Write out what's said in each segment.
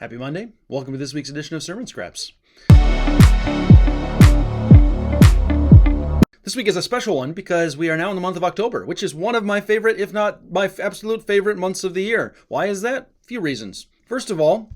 Happy Monday. Welcome to this week's edition of Sermon Scraps. This week is a special one because we are now in the month of October, which is one of my favorite, if not my absolute favorite months of the year. Why is that? A few reasons. First of all,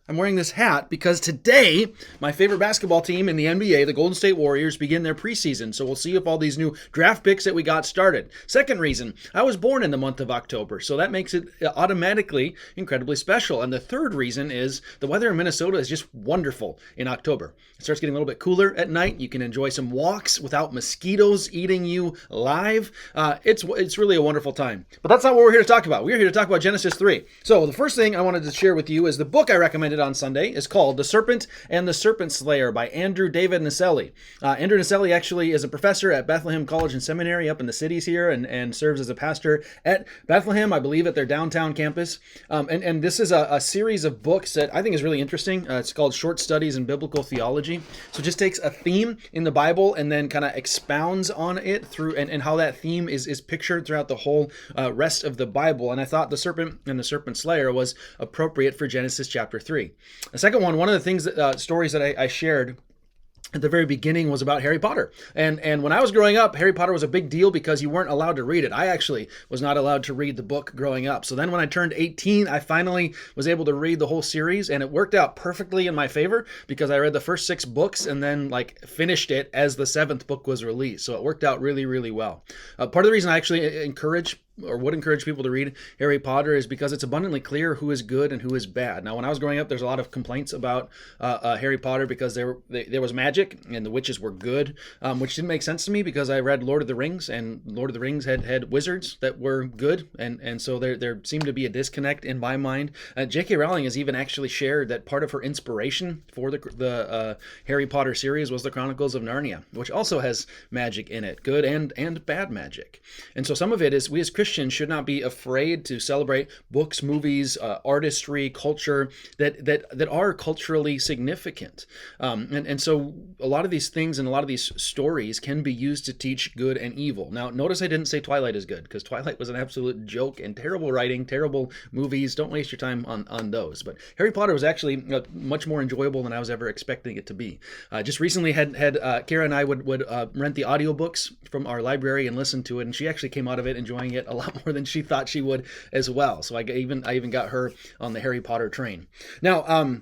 I'm wearing this hat because today, my favorite basketball team in the NBA, the Golden State Warriors, begin their preseason. So we'll see if all these new draft picks that we got started. Second reason, I was born in the month of October, so that makes it automatically incredibly special. And the third reason is the weather in Minnesota is just wonderful in October. It starts getting a little bit cooler at night. You can enjoy some walks without mosquitoes eating you alive. It's really a wonderful time. But that's not what we're here to talk about. We're here to talk about Genesis 3. So the first thing I wanted to share with you is the book I recommended on Sunday is called The Serpent and the Serpent Slayer by Andrew David Naselli. Andrew Naselli actually is a professor at Bethlehem College and Seminary up in the cities here and serves as a pastor at Bethlehem, I believe at their downtown campus. And this is a series of books that I think is really interesting. It's called Short Studies in Biblical Theology. So it just takes a theme in the Bible and then kind of expounds on it through and how that theme is pictured throughout the whole rest of the Bible. And I thought The Serpent and the Serpent Slayer was appropriate for Genesis chapter 3. The second one of the things stories that I shared at the very beginning was about Harry Potter. And when I was growing up, Harry Potter was a big deal because you weren't allowed to read it. I actually was not allowed to read the book growing up. So then when I turned 18, I finally was able to read the whole series, and it worked out perfectly in my favor because I read the first 6 books and then finished it as the 7th book was released. So it worked out really, really well. Part of the reason I actually would encourage people to read Harry Potter is because it's abundantly clear who is good and who is bad. Now, when I was growing up, there's a lot of complaints about Harry Potter because there was magic and the witches were good, which didn't make sense to me because I read Lord of the Rings, and Lord of the Rings had wizards that were good, and so there seemed to be a disconnect in my mind. J.K. Rowling has even actually shared that part of her inspiration for the Harry Potter series was the Chronicles of Narnia, which also has magic in it, good and bad magic. And so some of it is we as Christians should not be afraid to celebrate books, movies, artistry, culture that are culturally significant. And so a lot of these things and a lot of these stories can be used to teach good and evil. Now, notice I didn't say Twilight is good because Twilight was an absolute joke and terrible writing, terrible movies. Don't waste your time on those. But Harry Potter was actually much more enjoyable than I was ever expecting it to be. Just recently had Kara and I would rent the audiobooks from our library and listen to it, and she actually came out of it enjoying it a lot more than she thought she would as well. So I even got her on the Harry Potter train. Now,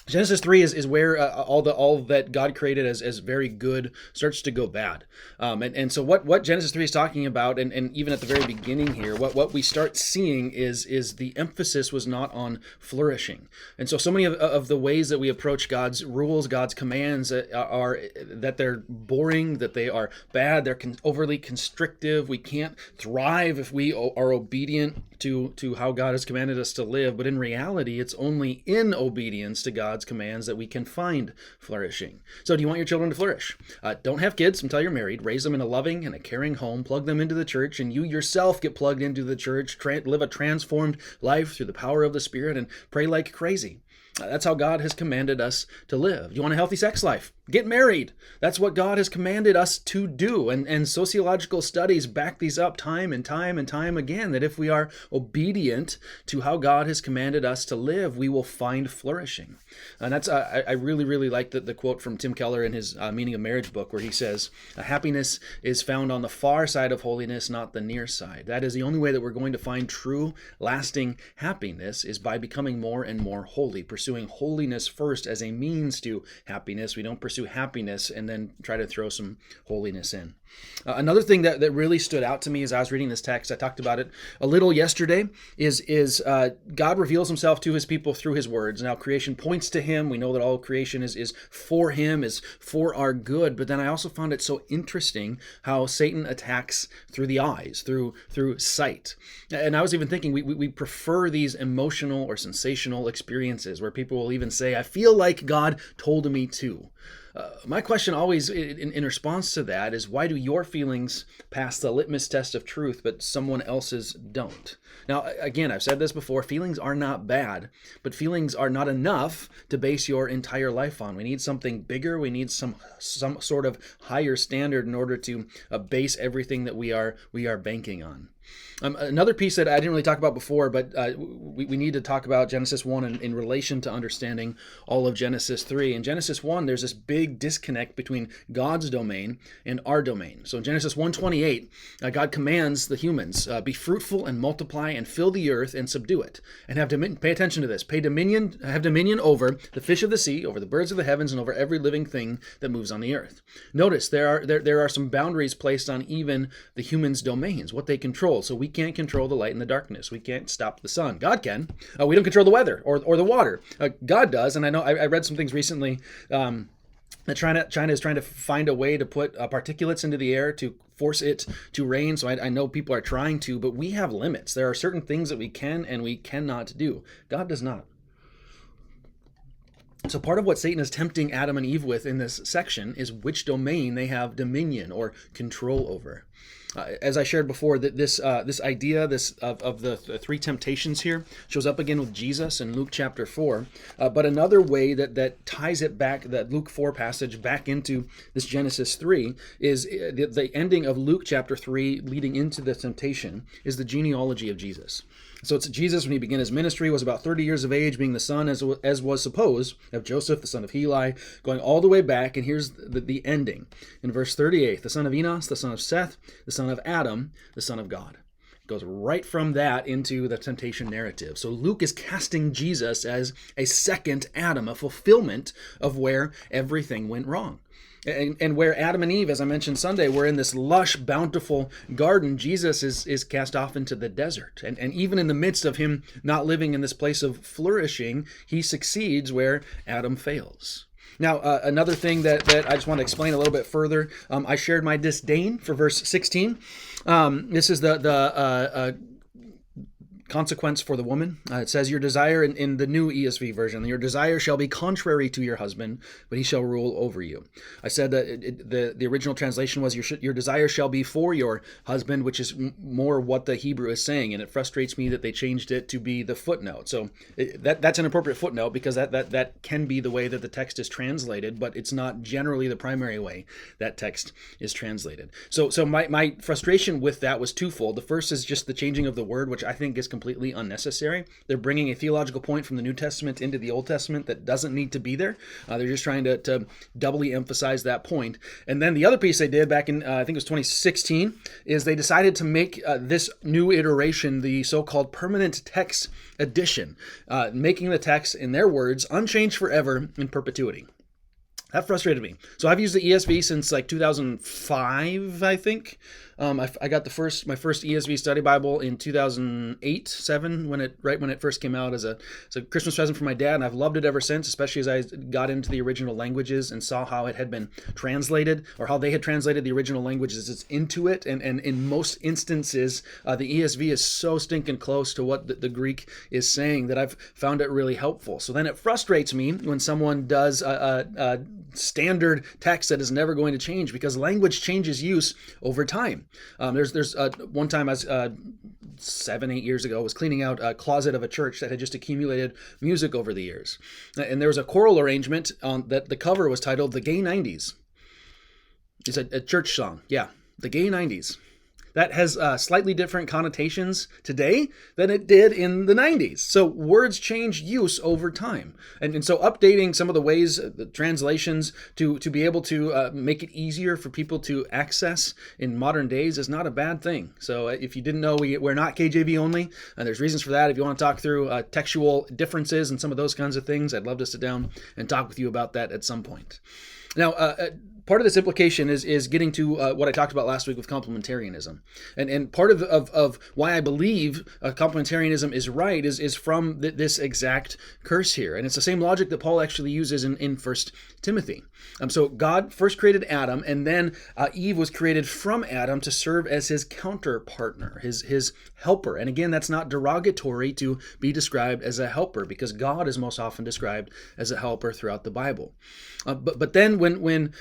Genesis 3 is where all that God created as very good starts to go bad. And so what Genesis 3 is talking about, and even at the very beginning here, what we start seeing is the emphasis was not on flourishing. And so many of the ways that we approach God's rules, God's commands are that they're boring, that they are bad, they're overly constrictive. We can't thrive if we are obedient to how God has commanded us to live. But in reality, it's only in obedience to God's commands that we can find flourishing. So do you want your children to flourish? Don't have kids until you're married. Raise them in a loving and a caring home. Plug them into the church, and you yourself get plugged into the church. Live a transformed life through the power of the Spirit and pray like crazy. That's how God has commanded us to live. You want a healthy sex life? Get married. That's what God has commanded us to do. And sociological studies back these up time and time and time again, that if we are obedient to how God has commanded us to live, we will find flourishing. And that's I really, really like the quote from Tim Keller in his Meaning of Marriage book, where he says, happiness is found on the far side of holiness, not the near side. That is the only way that we're going to find true, lasting happiness is by becoming more and more holy, pursuing holiness first as a means to happiness. We don't pursue happiness and then try to throw some holiness in. Another thing that really stood out to me as I was reading this text, I talked about it a little yesterday, is God reveals himself to his people through his words. Now, creation points to him. We know that all creation is for him, is for our good. But then I also found it so interesting how Satan attacks through the eyes, through sight. And I was even thinking we prefer these emotional or sensational experiences where people will even say, I feel like God told me to. My question always in response to that is, why do your feelings pass the litmus test of truth, but someone else's don't? Now, again, I've said this before, feelings are not bad, but feelings are not enough to base your entire life on. We need something bigger. We need some sort of higher standard in order to base everything that we are banking on. Another piece that I didn't really talk about before, but we need to talk about Genesis 1 in relation to understanding all of Genesis 3. In Genesis 1, there's this big disconnect between God's domain and our domain. So in Genesis 1:28, God commands the humans, be fruitful and multiply and fill the earth and subdue it. And have dominion, pay attention to this, have dominion over the fish of the sea, over the birds of the heavens, and over every living thing that moves on the earth. Notice there are some boundaries placed on even the humans' domains, what they control. So we can't control the light and the darkness. We can't stop the sun. God can. We don't control the weather or the water. God does. And I know I read some things recently that China is trying to find a way to put particulates into the air to force it to rain. So I know people are trying to, but we have limits. There are certain things that we can and we cannot do. God does not. So part of what Satan is tempting Adam and Eve with in this section is which domain they have dominion or control over. As I shared before, that this idea of the three temptations here shows up again with Jesus in Luke chapter 4. But another way that ties it back, that Luke 4 passage back into this Genesis 3, is the ending of Luke chapter 3 leading into the temptation is the genealogy of Jesus. So it's Jesus, when he began his ministry, was about 30 years of age, being the son, as was supposed, of Joseph, the son of Heli, going all the way back. And here's the ending. In verse 38, the son of Enos, the son of Seth, the son of Adam, the son of God. It goes right from that into the temptation narrative. So Luke is casting Jesus as a second Adam, a fulfillment of where everything went wrong. And where Adam and Eve, as I mentioned Sunday, were in this lush, bountiful garden, Jesus is cast off into the desert. And even in the midst of him not living in this place of flourishing, he succeeds where Adam fails. Now, another thing that I just want to explain a little bit further, I shared my disdain for verse 16. This is the consequence for the woman. It says, your desire in the new ESV version, your desire shall be contrary to your husband, but he shall rule over you. I said that the original translation was your desire shall be for your husband, which is more what the Hebrew is saying, and it frustrates me that they changed it to be the footnote. So that's an appropriate footnote because that can be the way that the text is translated, but it's not generally the primary way that text is translated. So my frustration with that was twofold. The first is just the changing of the word, which I think is completely unnecessary. They're bringing a theological point from the New Testament into the Old Testament that doesn't need to be there. They're just trying to doubly emphasize that point. And then the other piece they did back in, I think it was 2016, is they decided to make this new iteration the so-called permanent text edition, making the text, in their words, unchanged forever in perpetuity. That frustrated me. So I've used the ESV since like 2005, I think. I got my first ESV study Bible in 2008-7 right when it first came out as a Christmas present for my dad, and I've loved it ever since, especially as I got into the original languages and saw how it had been translated, or how they had translated the original languages into it. And in most instances, the ESV is so stinking close to what the Greek is saying that I've found it really helpful. So then it frustrates me when someone does a standard text that is never going to change, because language changes use over time. There's one time I was 7-8 years ago, was cleaning out a closet of a church that had just accumulated music over the years, and there was a choral arrangement that the cover was titled "The Gay 90s." It's a church song, yeah, "The Gay 90s." That has slightly different connotations today than it did in the 90s. So words change use over time. And so updating some of the ways, the translations, to be able to make it easier for people to access in modern days is not a bad thing. So if you didn't know, we're not KJV only. There's reasons for that. If you want to talk through textual differences and some of those kinds of things, I'd love to sit down and talk with you about that at some point. Now, part of this implication is getting to what I talked about last week with complementarianism. And part of why I believe complementarianism is right is from this exact curse here. And it's the same logic that Paul actually uses in 1 Timothy. So God first created Adam, and then Eve was created from Adam to serve as his counterpartner, his helper. And again, that's not derogatory to be described as a helper, because God is most often described as a helper throughout the Bible. But then when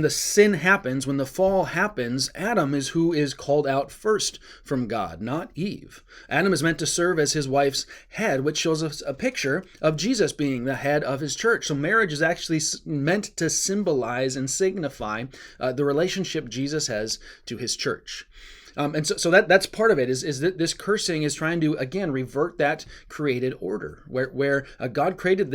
the sin happens, when the fall happens, Adam is who is called out first from God, not Eve. Adam is meant to serve as his wife's head, which shows us a picture of Jesus being the head of his church. So marriage is actually meant to symbolize and signify the relationship Jesus has to his church. And so that's part of it, is that this cursing is trying to, again, revert that created order where God created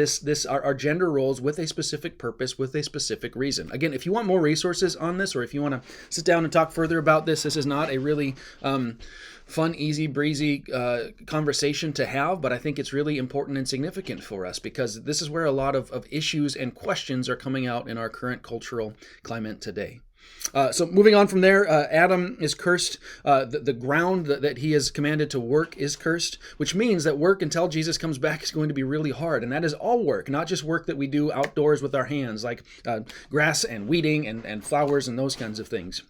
our gender roles with a specific purpose, with a specific reason. Again, if you want more resources on this, or if you want to sit down and talk further about this is not a really fun, easy breezy conversation to have, but I think it's really important and significant for us, because this is where a lot of issues and questions are coming out in our current cultural climate today. So moving on from there, Adam is cursed. The ground that he is commanded to work is cursed, which means that work until Jesus comes back is going to be really hard. And that is all work, not just work that we do outdoors with our hands, like grass and weeding and flowers and those kinds of things.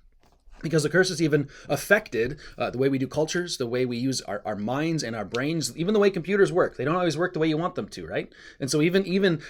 Because the curse has even affected the way we do cultures, the way we use our minds and our brains, even the way computers work. They don't always work the way you want them to, right? And so even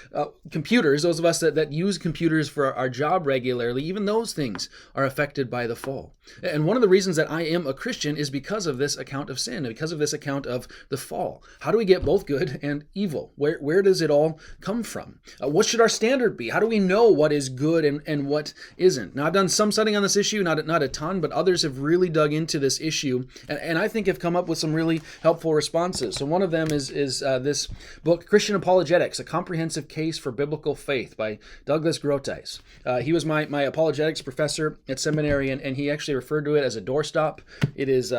computers, those of us that use computers for our job regularly, even those things are affected by the fall. And one of the reasons that I am a Christian is because of this account of sin, because of this account of the fall. How do we get both good and evil? Where does it all come from? What should our standard be? How do we know what is good and what isn't? Now, I've done some studying on this issue, not a ton, but others have really dug into this issue, and I think have come up with some really helpful responses. So one of them is this book, Christian Apologetics, A Comprehensive Case for Biblical Faith by Douglas Groothuis. He was my apologetics professor at seminary, and he actually referred to it as a doorstop. It is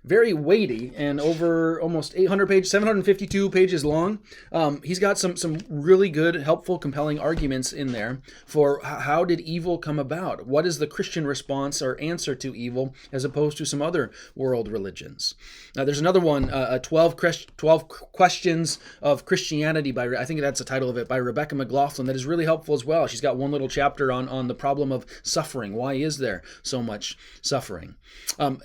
very weighty and over almost 800 pages, 752 pages long. He's got some really good, helpful, compelling arguments in there for how did evil come about? What is the Christian response or answer to evil as opposed to some other world religions? There's another one, 12 Questions of Christianity by, I think that's the title of it, by Rebecca McLaughlin, that is really helpful as well. She's got one little chapter on the problem of suffering. Why is there so much suffering? And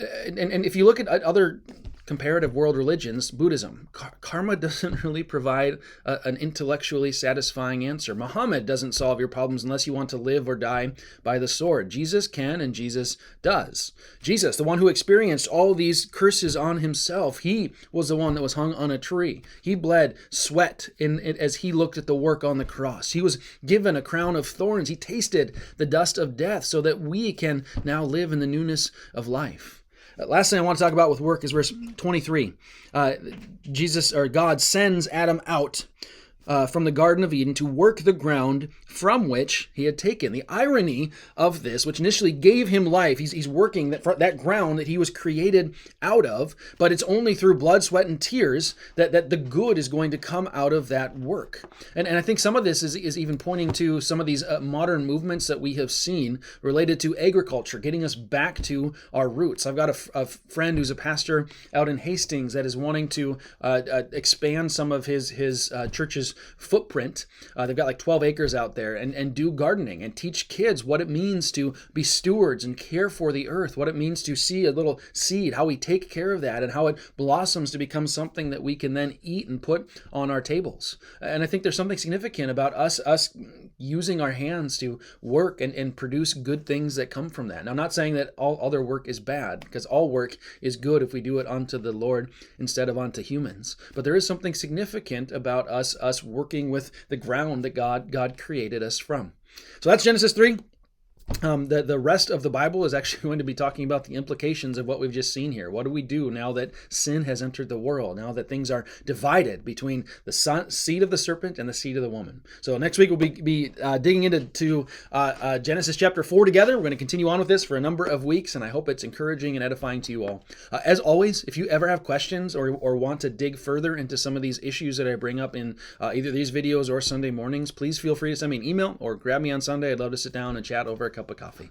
if you look at other comparative world religions, Buddhism, karma doesn't really provide an intellectually satisfying answer. Muhammad doesn't solve your problems unless you want to live or die by the sword. Jesus can, and Jesus does. Jesus, the one who experienced all these curses on himself, he was the one that was hung on a tree. He bled sweat as he looked at the work on the cross. He was given a crown of thorns. He tasted the dust of death so that we can now live in the newness of life. Last thing I want to talk about with work is verse 23. God sends Adam out from the Garden of Eden to work the ground from which he had taken. The irony of this, which initially gave him life, he's working that ground that he was created out of, but it's only through blood, sweat, and tears that the good is going to come out of that work. And I think some of this is even pointing to some of these modern movements that we have seen related to agriculture, getting us back to our roots. I've got a friend who's a pastor out in Hastings that is wanting to expand some of his church's footprint. They've got like 12 acres out there and do gardening and teach kids what it means to be stewards and care for the earth, what it means to see a little seed, how we take care of that, and how it blossoms to become something that we can then eat and put on our tables. And I think there's something significant about us using our hands to work and produce good things that come from that. Now, I'm not saying that all other work is bad, because all work is good if we do it unto the Lord instead of unto humans. But there is something significant about us working with the ground that God created us from. So that's Genesis 3. The rest of the Bible is actually going to be talking about the implications of what we've just seen here. What do we do now that sin has entered the world, now that things are divided between the seed of the serpent and the seed of the woman? So next week we'll be digging into Genesis chapter 4 together. We're going to continue on with this for a number of weeks, and I hope it's encouraging and edifying to you all. As always, if you ever have questions or want to dig further into some of these issues that I bring up in either these videos or Sunday mornings, please feel free to send me an email or grab me on Sunday. I'd love to sit down and chat over a cup of coffee.